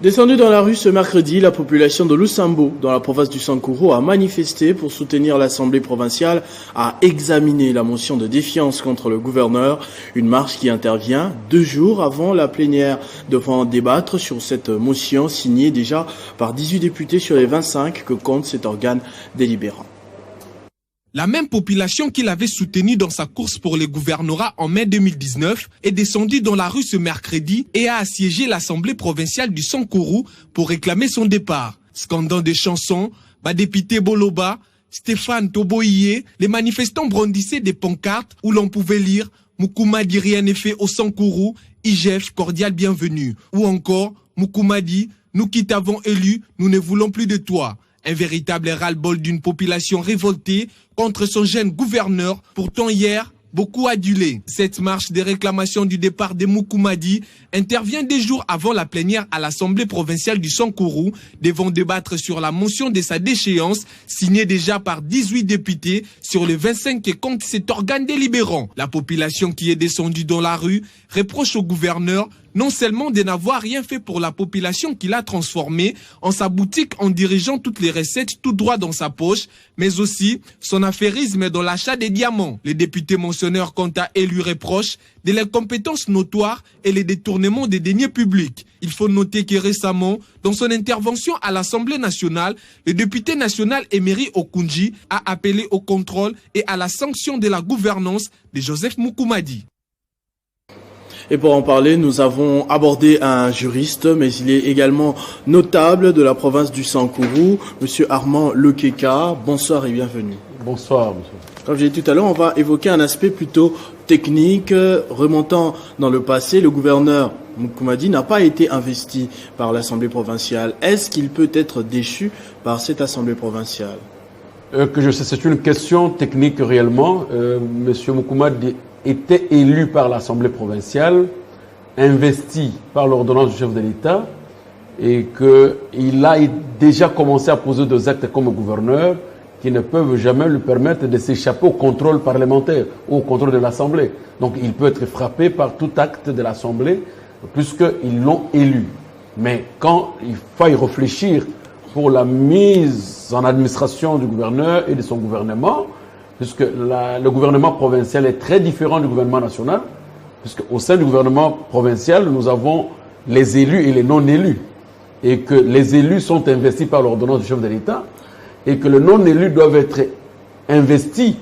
Descendue dans la rue ce mercredi, la population de Lusambo, dans la province du Sankuru, a manifesté pour soutenir l'Assemblée provinciale à examiner la motion de défiance contre le gouverneur. Une marche qui intervient 2 jours avant la plénière devant débattre sur cette motion signée déjà par 18 députés sur les 25 que compte cet organe délibérant. La même population qu'il avait soutenue dans sa course pour le gouvernorat en mai 2019 est descendue dans la rue ce mercredi et a assiégé l'Assemblée provinciale du Sankuru pour réclamer son départ. Scandant des chansons, Badépité Boloba, Stéphane Toboïé, les manifestants brandissaient des pancartes où l'on pouvait lire « Moukoumadi rien n'est fait au Sankuru, IGF cordial bienvenue » ou encore « Moukoumadi, nous qui t'avons élu, nous ne voulons plus de toi ». Un véritable ras-le-bol d'une population révoltée contre son jeune gouverneur, pourtant hier beaucoup adulé. Cette marche de réclamation du départ de Moukoumadi intervient des jours avant la plénière à l'Assemblée provinciale du Sankuru, devant débattre sur la motion de sa déchéance, signée déjà par 18 députés sur les 25 qui compte cet organe délibérant. La population qui est descendue dans la rue reproche au gouverneur non seulement de n'avoir rien fait pour la population qu'il a transformée en sa boutique en dirigeant toutes les recettes tout droit dans sa poche, mais aussi son affairisme dans l'achat des diamants. Les députés mentionneurs quant à eux lui reprochent de l'incompétence notoire et les détournements des deniers publics. Il faut noter que récemment, dans son intervention à l'Assemblée nationale, le député national Emery Okunji a appelé au contrôle et à la sanction de la gouvernance de Joseph Moukoumadi. Et pour en parler, nous avons abordé un juriste, mais il est également notable de la province du Sankuru, Monsieur Armand Lekeka. Bonsoir et bienvenue. Bonsoir, monsieur. Comme j'ai dit tout à l'heure, on va évoquer un aspect plutôt technique. Remontant dans le passé, le gouverneur Moukoumadi n'a pas été investi par l'Assemblée provinciale. Est-ce qu'il peut être déchu par cette Assemblée provinciale? Que je sais, c'est une question technique réellement. Monsieur Moukoumadi était élu par l'Assemblée provinciale, investi par l'ordonnance du chef de l'État, et qu'il a déjà commencé à poser des actes comme gouverneur qui ne peuvent jamais lui permettre de s'échapper au contrôle parlementaire ou au contrôle de l'Assemblée. Donc il peut être frappé par tout acte de l'Assemblée puisqu'ils l'ont élu. Mais quand il faut y réfléchir pour la mise en administration du gouverneur et de son gouvernement, puisque le gouvernement provincial est très différent du gouvernement national, puisqu'au sein du gouvernement provincial, nous avons les élus et les non-élus, et que les élus sont investis par l'ordonnance du chef de l'État, et que les non-élus doivent être investis